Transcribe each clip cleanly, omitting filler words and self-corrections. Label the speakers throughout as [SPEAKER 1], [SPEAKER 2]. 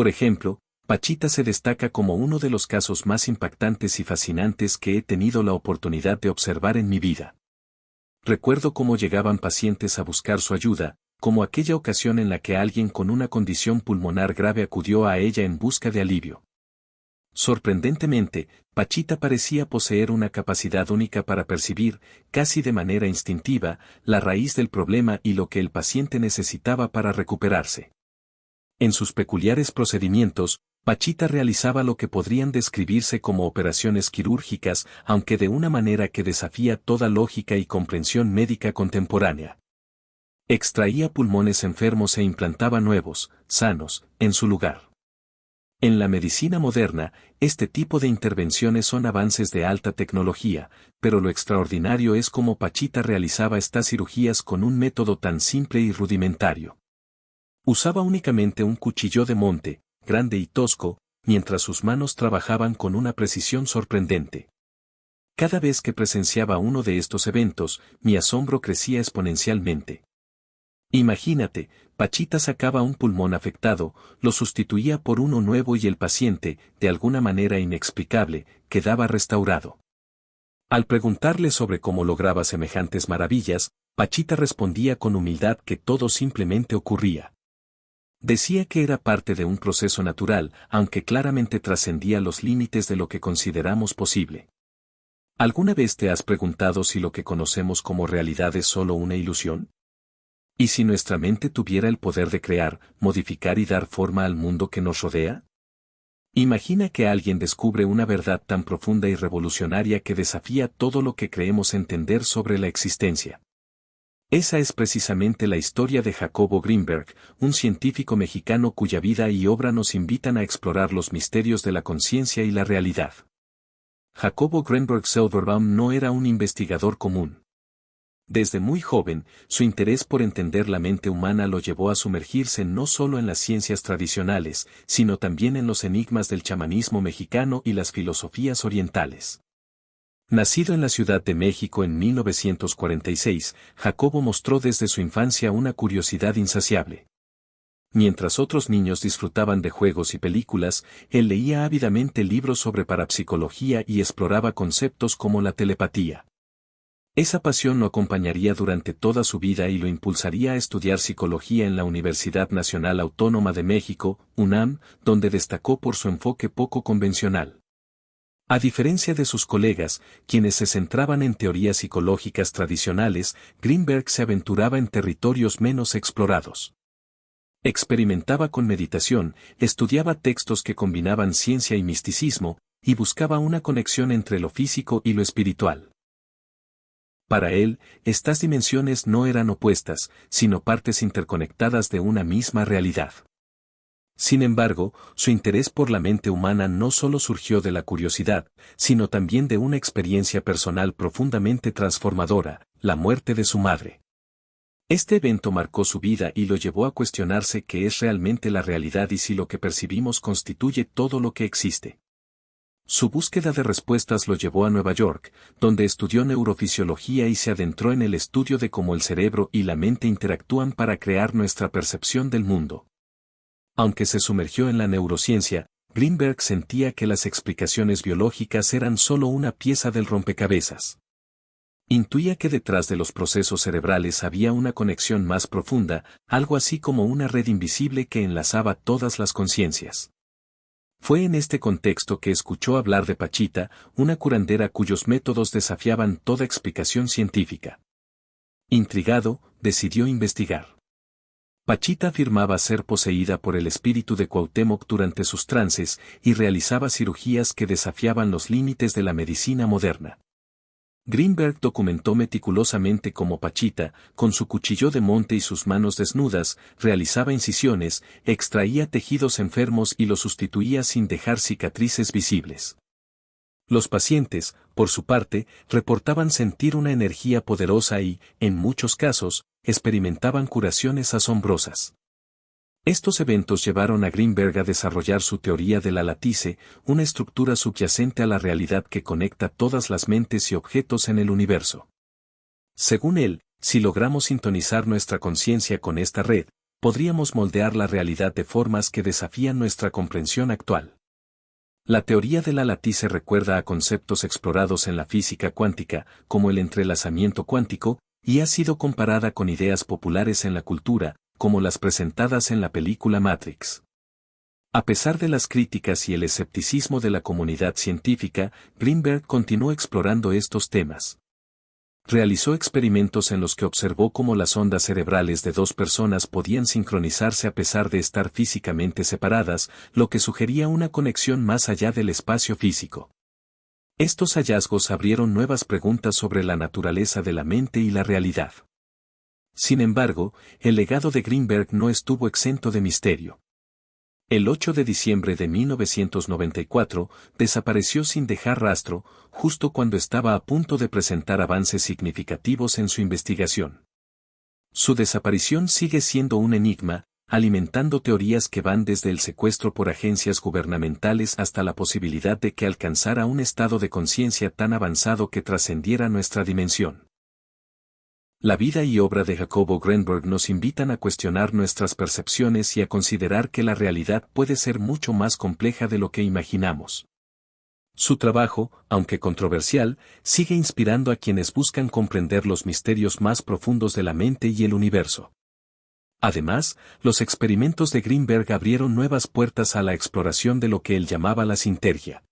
[SPEAKER 1] Por ejemplo, Pachita se destaca como uno de los casos más impactantes y fascinantes que he tenido la oportunidad de observar en mi vida. Recuerdo cómo llegaban pacientes a buscar su ayuda, como aquella ocasión en la que alguien con una condición pulmonar grave acudió a ella en busca de alivio. Sorprendentemente, Pachita parecía poseer una capacidad única para percibir, casi de manera instintiva, la raíz del problema y lo que el paciente necesitaba para recuperarse. En sus peculiares procedimientos, Pachita realizaba lo que podrían describirse como operaciones quirúrgicas, aunque de una manera que desafía toda lógica y comprensión médica contemporánea. Extraía pulmones enfermos e implantaba nuevos, sanos, en su lugar. En la medicina moderna, este tipo de intervenciones son avances de alta tecnología, pero lo extraordinario es cómo Pachita realizaba estas cirugías con un método tan simple y rudimentario. Usaba únicamente un cuchillo de monte, grande y tosco, mientras sus manos trabajaban con una precisión sorprendente. Cada vez que presenciaba uno de estos eventos, mi asombro crecía exponencialmente. Imagínate, Pachita sacaba un pulmón afectado, lo sustituía por uno nuevo y el paciente, de alguna manera inexplicable, quedaba restaurado. Al preguntarle sobre cómo lograba semejantes maravillas, Pachita respondía con humildad que todo simplemente ocurría. Decía que era parte de un proceso natural, aunque claramente trascendía los límites de lo que consideramos posible. ¿Alguna vez te has preguntado si lo que conocemos como realidad es solo una ilusión? ¿Y si nuestra mente tuviera el poder de crear, modificar y dar forma al mundo que nos rodea? Imagina que alguien descubre una verdad tan profunda y revolucionaria que desafía todo lo que creemos entender sobre la existencia. Esa es precisamente la historia de Jacobo Greenberg, un científico mexicano cuya vida y obra nos invitan a explorar los misterios de la conciencia y la realidad. Jacobo Greenberg Silverbaum no era un investigador común. Desde muy joven, su interés por entender la mente humana lo llevó a sumergirse no solo en las ciencias tradicionales, sino también en los enigmas del chamanismo mexicano y las filosofías orientales. Nacido en la Ciudad de México en 1946, Jacobo mostró desde su infancia una curiosidad insaciable. Mientras otros niños disfrutaban de juegos y películas, él leía ávidamente libros sobre parapsicología y exploraba conceptos como la telepatía. Esa pasión lo acompañaría durante toda su vida y lo impulsaría a estudiar psicología en la Universidad Nacional Autónoma de México, UNAM, donde destacó por su enfoque poco convencional. A diferencia de sus colegas, quienes se centraban en teorías psicológicas tradicionales, Greenberg se aventuraba en territorios menos explorados. Experimentaba con meditación, estudiaba textos que combinaban ciencia y misticismo, y buscaba una conexión entre lo físico y lo espiritual. Para él, estas dimensiones no eran opuestas, sino partes interconectadas de una misma realidad. Sin embargo, su interés por la mente humana no solo surgió de la curiosidad, sino también de una experiencia personal profundamente transformadora, la muerte de su madre. Este evento marcó su vida y lo llevó a cuestionarse qué es realmente la realidad y si lo que percibimos constituye todo lo que existe. Su búsqueda de respuestas lo llevó a Nueva York, donde estudió neurofisiología y se adentró en el estudio de cómo el cerebro y la mente interactúan para crear nuestra percepción del mundo. Aunque se sumergió en la neurociencia, Greenberg sentía que las explicaciones biológicas eran solo una pieza del rompecabezas. Intuía que detrás de los procesos cerebrales había una conexión más profunda, algo así como una red invisible que enlazaba todas las conciencias. Fue en este contexto que escuchó hablar de Pachita, una curandera cuyos métodos desafiaban toda explicación científica. Intrigado, decidió investigar. Pachita afirmaba ser poseída por el espíritu de Cuauhtémoc durante sus trances y realizaba cirugías que desafiaban los límites de la medicina moderna. Greenberg documentó meticulosamente cómo Pachita, con su cuchillo de monte y sus manos desnudas, realizaba incisiones, extraía tejidos enfermos y los sustituía sin dejar cicatrices visibles. Los pacientes, por su parte, reportaban sentir una energía poderosa y, en muchos casos, experimentaban curaciones asombrosas. Estos eventos llevaron a Greenberg a desarrollar su teoría de la latice, una estructura subyacente a la realidad que conecta todas las mentes y objetos en el universo. Según él, si logramos sintonizar nuestra conciencia con esta red, podríamos moldear la realidad de formas que desafían nuestra comprensión actual. La teoría de la lattice recuerda a conceptos explorados en la física cuántica, como el entrelazamiento cuántico, y ha sido comparada con ideas populares en la cultura, como las presentadas en la película Matrix. A pesar de las críticas y el escepticismo de la comunidad científica, Greenberg continuó explorando estos temas. Realizó experimentos en los que observó cómo las ondas cerebrales de dos personas podían sincronizarse a pesar de estar físicamente separadas, lo que sugería una conexión más allá del espacio físico. Estos hallazgos abrieron nuevas preguntas sobre la naturaleza de la mente y la realidad. Sin embargo, el legado de Greenberg no estuvo exento de misterio. El 8 de diciembre de 1994, desapareció sin dejar rastro, justo cuando estaba a punto de presentar avances significativos en su investigación. Su desaparición sigue siendo un enigma, alimentando teorías que van desde el secuestro por agencias gubernamentales hasta la posibilidad de que alcanzara un estado de conciencia tan avanzado que trascendiera nuestra dimensión. La vida y obra de Jacobo Greenberg nos invitan a cuestionar nuestras percepciones y a considerar que la realidad puede ser mucho más compleja de lo que imaginamos. Su trabajo, aunque controversial, sigue inspirando a quienes buscan comprender los misterios más profundos de la mente y el universo. Además, los experimentos de Greenberg abrieron nuevas puertas a la exploración de lo que él llamaba la sintergia.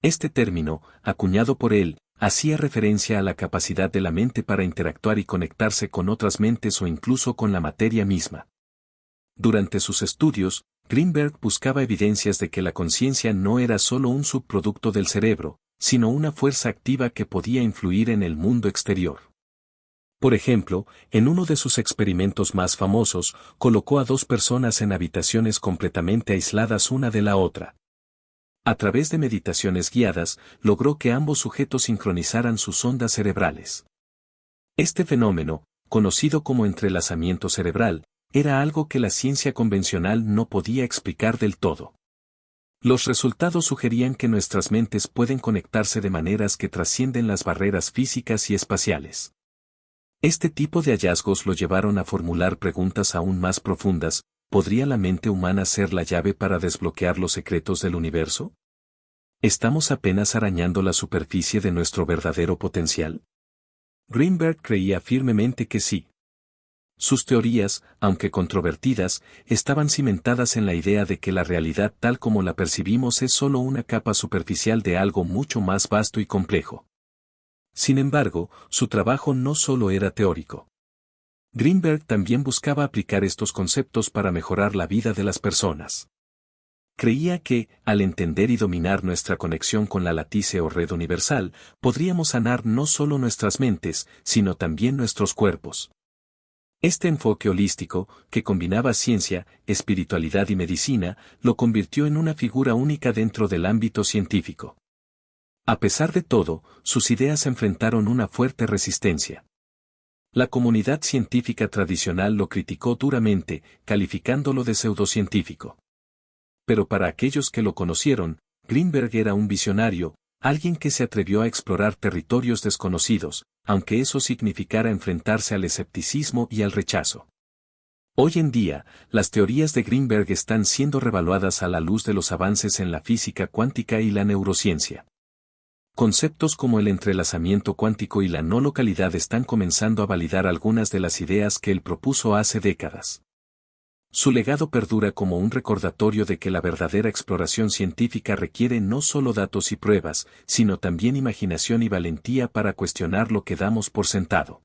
[SPEAKER 1] Este término, acuñado por él, hacía referencia a la capacidad de la mente para interactuar y conectarse con otras mentes o incluso con la materia misma. Durante sus estudios, Greenberg buscaba evidencias de que la conciencia no era solo un subproducto del cerebro, sino una fuerza activa que podía influir en el mundo exterior. Por ejemplo, en uno de sus experimentos más famosos, colocó a dos personas en habitaciones completamente aisladas una de la otra. A través de meditaciones guiadas, logró que ambos sujetos sincronizaran sus ondas cerebrales. Este fenómeno, conocido como entrelazamiento cerebral, era algo que la ciencia convencional no podía explicar del todo. Los resultados sugerían que nuestras mentes pueden conectarse de maneras que trascienden las barreras físicas y espaciales. Este tipo de hallazgos lo llevaron a formular preguntas aún más profundas. ¿Podría la mente humana ser la llave para desbloquear los secretos del universo? ¿Estamos apenas arañando la superficie de nuestro verdadero potencial? Greenberg creía firmemente que sí. Sus teorías, aunque controvertidas, estaban cimentadas en la idea de que la realidad tal como la percibimos es solo una capa superficial de algo mucho más vasto y complejo. Sin embargo, su trabajo no solo era teórico. Greenberg también buscaba aplicar estos conceptos para mejorar la vida de las personas. Creía que, al entender y dominar nuestra conexión con la lattice o red universal, podríamos sanar no solo nuestras mentes, sino también nuestros cuerpos. Este enfoque holístico, que combinaba ciencia, espiritualidad y medicina, lo convirtió en una figura única dentro del ámbito científico. A pesar de todo, sus ideas enfrentaron una fuerte resistencia. La comunidad científica tradicional lo criticó duramente, calificándolo de pseudocientífico. Pero para aquellos que lo conocieron, Greenberg era un visionario, alguien que se atrevió a explorar territorios desconocidos, aunque eso significara enfrentarse al escepticismo y al rechazo. Hoy en día, las teorías de Greenberg están siendo revaluadas a la luz de los avances en la física cuántica y la neurociencia. Conceptos como el entrelazamiento cuántico y la no localidad están comenzando a validar algunas de las ideas que él propuso hace décadas. Su legado perdura como un recordatorio de que la verdadera exploración científica requiere no solo datos y pruebas, sino también imaginación y valentía para cuestionar lo que damos por sentado.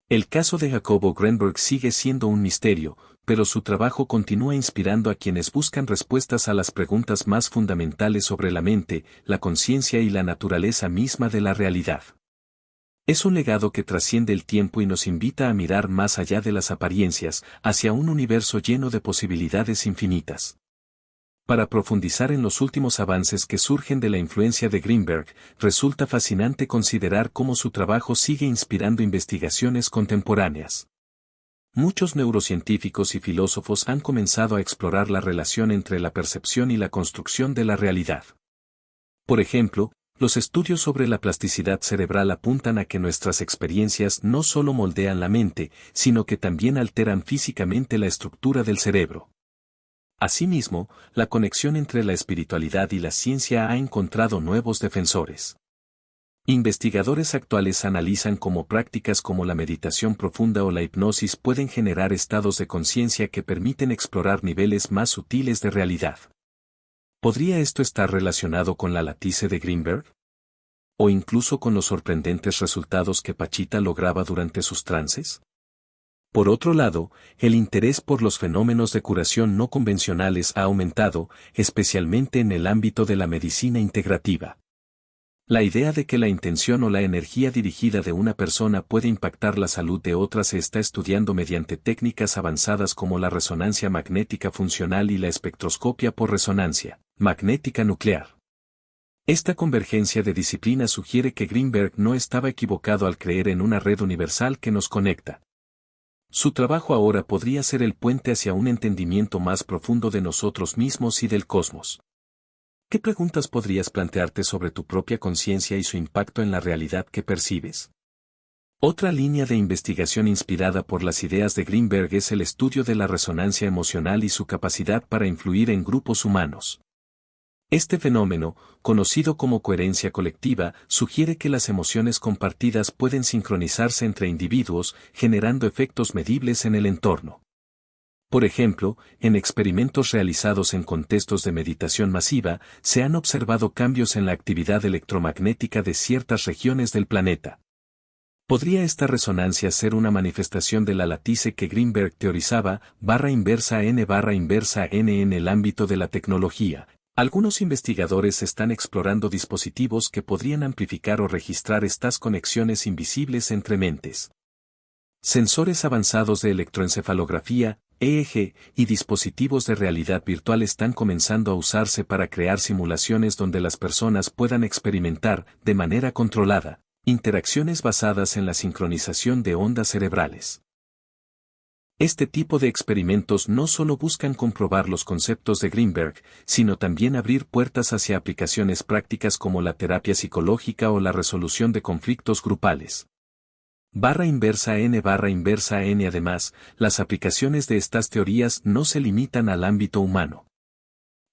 [SPEAKER 1] El caso de Jacobo Greenberg sigue siendo un misterio, pero su trabajo continúa inspirando a quienes buscan respuestas a las preguntas más fundamentales sobre la mente, la conciencia y la naturaleza misma de la realidad. Es un legado que trasciende el tiempo y nos invita a mirar más allá de las apariencias, hacia un universo lleno de posibilidades infinitas. Para profundizar en los últimos avances que surgen de la influencia de Greenberg, resulta fascinante considerar cómo su trabajo sigue inspirando investigaciones contemporáneas. Muchos neurocientíficos y filósofos han comenzado a explorar la relación entre la percepción y la construcción de la realidad. Por ejemplo, Los estudios sobre la plasticidad cerebral apuntan a que nuestras experiencias no solo moldean la mente, sino que también alteran físicamente la estructura del cerebro. Asimismo, la conexión entre la espiritualidad y la ciencia ha encontrado nuevos defensores. Investigadores actuales analizan cómo prácticas como la meditación profunda o la hipnosis pueden generar estados de conciencia que permiten explorar niveles más sutiles de realidad. ¿Podría esto estar relacionado con la latice de Greenberg? ¿O incluso con los sorprendentes resultados que Pachita lograba durante sus trances? Por otro lado, el interés por los fenómenos de curación no convencionales ha aumentado, especialmente en el ámbito de la medicina integrativa. La idea de que la intención o la energía dirigida de una persona puede impactar la salud de otra se está estudiando mediante técnicas avanzadas como la resonancia magnética funcional y la espectroscopia por resonancia magnética nuclear. Esta convergencia de disciplinas sugiere que Greenberg no estaba equivocado al creer en una red universal que nos conecta. Su trabajo ahora podría ser el puente hacia un entendimiento más profundo de nosotros mismos y del cosmos. ¿Qué preguntas podrías plantearte sobre tu propia conciencia y su impacto en la realidad que percibes? Otra línea de investigación inspirada por las ideas de Greenberg es el estudio de la resonancia emocional y su capacidad para influir en grupos humanos. Este fenómeno, conocido como coherencia colectiva, sugiere que las emociones compartidas pueden sincronizarse entre individuos, generando efectos medibles en el entorno. Por ejemplo, en experimentos realizados en contextos de meditación masiva, se han observado cambios en la actividad electromagnética de ciertas regiones del planeta. ¿Podría esta resonancia ser una manifestación de la latice que Greenberg teorizaba, /N en el ámbito de la tecnología? Algunos investigadores están explorando dispositivos que podrían amplificar o registrar estas conexiones invisibles entre mentes. Sensores avanzados de electroencefalografía, EEG, y dispositivos de realidad virtual están comenzando a usarse para crear simulaciones donde las personas puedan experimentar, de manera controlada, interacciones basadas en la sincronización de ondas cerebrales. Este tipo de experimentos no solo buscan comprobar los conceptos de Greenberg, sino también abrir puertas hacia aplicaciones prácticas como la terapia psicológica o la resolución de conflictos grupales. /N Además, las aplicaciones de estas teorías no se limitan al ámbito humano.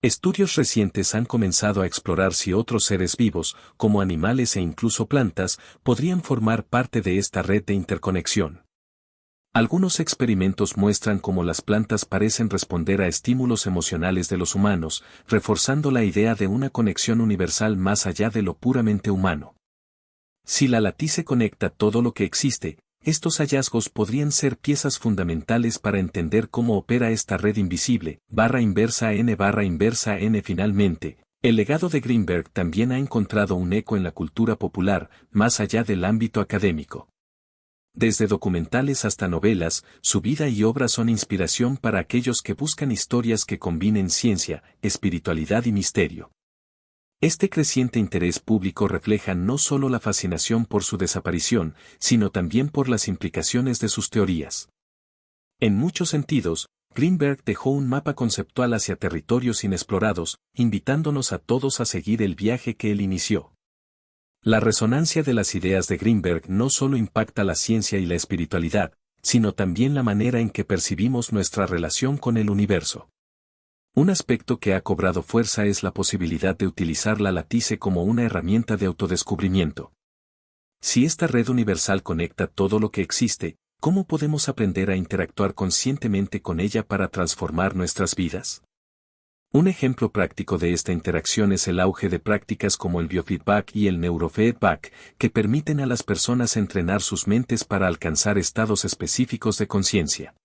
[SPEAKER 1] Estudios recientes han comenzado a explorar si otros seres vivos, como animales e incluso plantas, podrían formar parte de esta red de interconexión. Algunos experimentos muestran cómo las plantas parecen responder a estímulos emocionales de los humanos, reforzando la idea de una conexión universal más allá de lo puramente humano. Si la latice conecta todo lo que existe, estos hallazgos podrían ser piezas fundamentales para entender cómo opera esta red invisible, /N. Finalmente, el legado de Greenberg también ha encontrado un eco en la cultura popular, más allá del ámbito académico. Desde documentales hasta novelas, su vida y obra son inspiración para aquellos que buscan historias que combinen ciencia, espiritualidad y misterio. Este creciente interés público refleja no solo la fascinación por su desaparición, sino también por las implicaciones de sus teorías. En muchos sentidos, Greenberg dejó un mapa conceptual hacia territorios inexplorados, invitándonos a todos a seguir el viaje que él inició. La resonancia de las ideas de Greenberg no solo impacta la ciencia y la espiritualidad, sino también la manera en que percibimos nuestra relación con el universo. Un aspecto que ha cobrado fuerza es la posibilidad de utilizar la latice como una herramienta de autodescubrimiento. Si esta red universal conecta todo lo que existe, ¿cómo podemos aprender a interactuar conscientemente con ella para transformar nuestras vidas? Un ejemplo práctico de esta interacción es el auge de prácticas como el biofeedback y el neurofeedback, que permiten a las personas entrenar sus mentes para alcanzar estados específicos de conciencia.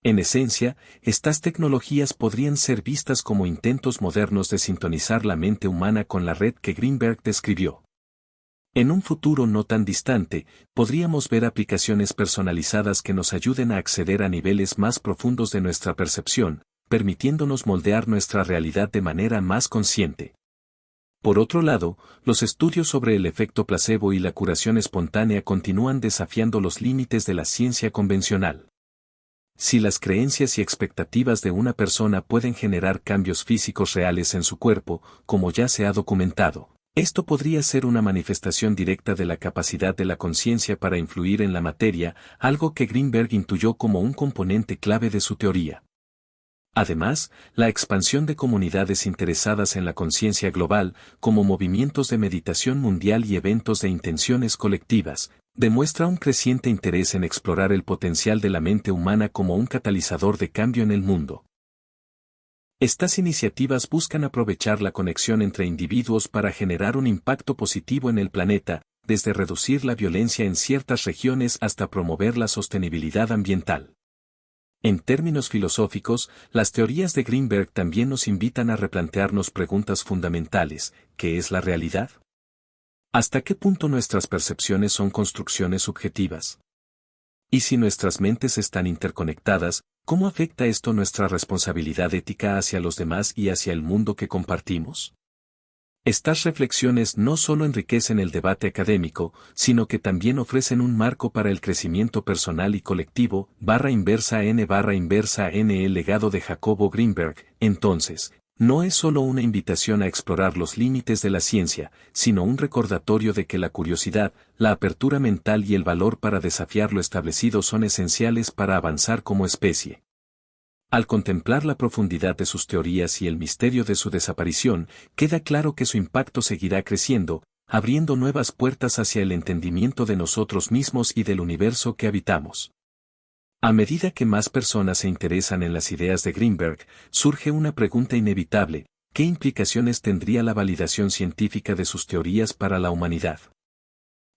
[SPEAKER 1] En esencia, estas tecnologías podrían ser vistas como intentos modernos de sintonizar la mente humana con la red que Greenberg describió. En un futuro no tan distante, podríamos ver aplicaciones personalizadas que nos ayuden a acceder a niveles más profundos de nuestra percepción, permitiéndonos moldear nuestra realidad de manera más consciente. Por otro lado, los estudios sobre el efecto placebo y la curación espontánea continúan desafiando los límites de la ciencia convencional. Si las creencias y expectativas de una persona pueden generar cambios físicos reales en su cuerpo, como ya se ha documentado, Esto podría ser una manifestación directa de la capacidad de la conciencia para influir en la materia, algo que Greenberg intuyó como un componente clave de su teoría. Además, la expansión de comunidades interesadas en la conciencia global, como movimientos de meditación mundial y eventos de intenciones colectivas, demuestra un creciente interés en explorar el potencial de la mente humana como un catalizador de cambio en el mundo. Estas iniciativas buscan aprovechar la conexión entre individuos para generar un impacto positivo en el planeta, desde reducir la violencia en ciertas regiones hasta promover la sostenibilidad ambiental. En términos filosóficos, las teorías de Greenberg también nos invitan a replantearnos preguntas fundamentales: ¿qué es la realidad? ¿Hasta qué punto nuestras percepciones son construcciones subjetivas? Y si nuestras mentes están interconectadas, ¿cómo afecta esto nuestra responsabilidad ética hacia los demás y hacia el mundo que compartimos? Estas reflexiones no solo enriquecen el debate académico, sino que también ofrecen un marco para el crecimiento personal y colectivo. _N El legado de Jacobo Greenberg, entonces, no es solo una invitación a explorar los límites de la ciencia, sino un recordatorio de que la curiosidad, la apertura mental y el valor para desafiar lo establecido son esenciales para avanzar como especie. Al contemplar la profundidad de sus teorías y el misterio de su desaparición, queda claro que su impacto seguirá creciendo, abriendo nuevas puertas hacia el entendimiento de nosotros mismos y del universo que habitamos. A medida que más personas se interesan en las ideas de Greenberg, surge una pregunta inevitable: ¿qué implicaciones tendría la validación científica de sus teorías para la humanidad?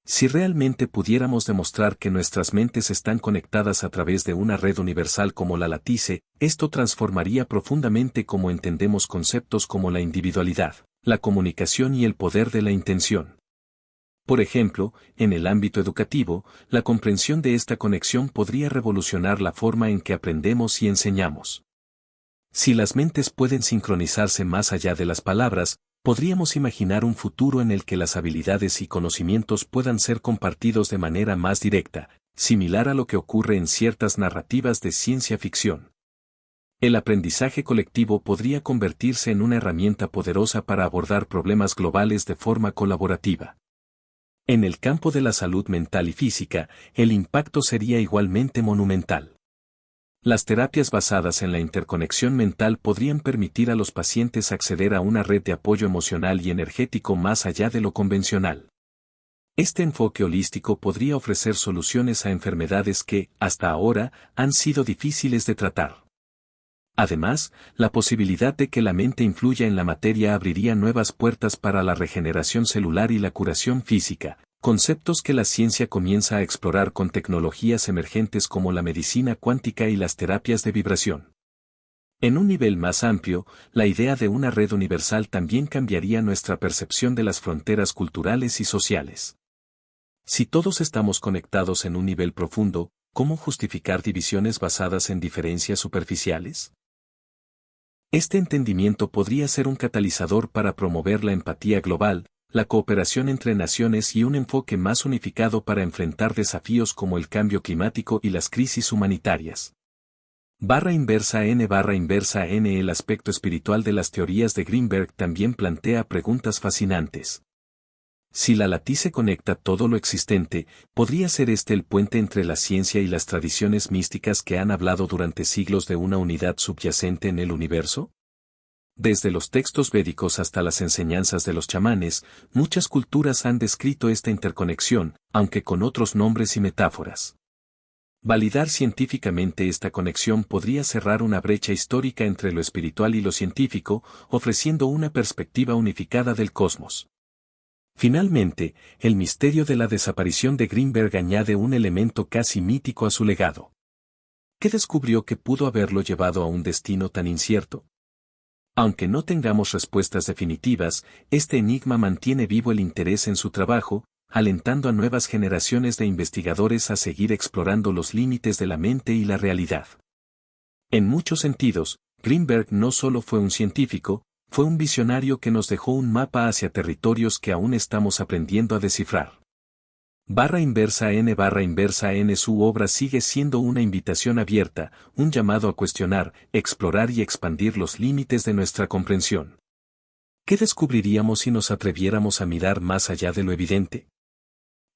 [SPEAKER 1] Si realmente pudiéramos demostrar que nuestras mentes están conectadas a través de una red universal como la Lattice, esto transformaría profundamente cómo entendemos conceptos como la individualidad, la comunicación y el poder de la intención. Por ejemplo, en el ámbito educativo, la comprensión de esta conexión podría revolucionar la forma en que aprendemos y enseñamos. Si las mentes pueden sincronizarse más allá de las palabras, podríamos imaginar un futuro en el que las habilidades y conocimientos puedan ser compartidos de manera más directa, similar a lo que ocurre en ciertas narrativas de ciencia ficción. El aprendizaje colectivo podría convertirse en una herramienta poderosa para abordar problemas globales de forma colaborativa. En el campo de la salud mental y física, el impacto sería igualmente monumental. Las terapias basadas en la interconexión mental podrían permitir a los pacientes acceder a una red de apoyo emocional y energético más allá de lo convencional. Este enfoque holístico podría ofrecer soluciones a enfermedades que, hasta ahora, han sido difíciles de tratar. Además, la posibilidad de que la mente influya en la materia abriría nuevas puertas para la regeneración celular y la curación física, conceptos que la ciencia comienza a explorar con tecnologías emergentes como la medicina cuántica y las terapias de vibración. En un nivel más amplio, la idea de una red universal también cambiaría nuestra percepción de las fronteras culturales y sociales. Si todos estamos conectados en un nivel profundo, ¿cómo justificar divisiones basadas en diferencias superficiales? Este entendimiento podría ser un catalizador para promover la empatía global, la cooperación entre naciones y un enfoque más unificado para enfrentar desafíos como el cambio climático y las crisis humanitarias. _N El aspecto espiritual de las teorías de Greenberg también plantea preguntas fascinantes. Si la Lattice conecta todo lo existente, ¿podría ser este el puente entre la ciencia y las tradiciones místicas que han hablado durante siglos de una unidad subyacente en el universo? Desde los textos védicos hasta las enseñanzas de los chamanes, muchas culturas han descrito esta interconexión, aunque con otros nombres y metáforas. Validar científicamente esta conexión podría cerrar una brecha histórica entre lo espiritual y lo científico, ofreciendo una perspectiva unificada del cosmos. Finalmente, el misterio de la desaparición de Greenberg añade un elemento casi mítico a su legado. ¿Qué descubrió que pudo haberlo llevado a un destino tan incierto? Aunque no tengamos respuestas definitivas, este enigma mantiene vivo el interés en su trabajo, alentando a nuevas generaciones de investigadores a seguir explorando los límites de la mente y la realidad. En muchos sentidos, Greenberg no solo fue un científico, fue un visionario que nos dejó un mapa hacia territorios que aún estamos aprendiendo a descifrar. _N Su obra sigue siendo una invitación abierta, un llamado a cuestionar, explorar y expandir los límites de nuestra comprensión. ¿Qué descubriríamos si nos atreviéramos a mirar más allá de lo evidente?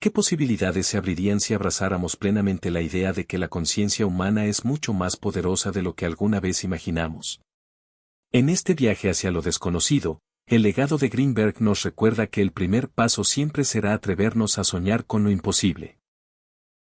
[SPEAKER 1] ¿Qué posibilidades se abrirían si abrazáramos plenamente la idea de que la conciencia humana es mucho más poderosa de lo que alguna vez imaginamos? En este viaje hacia lo desconocido, el legado de Greenberg nos recuerda que el primer paso siempre será atrevernos a soñar con lo imposible.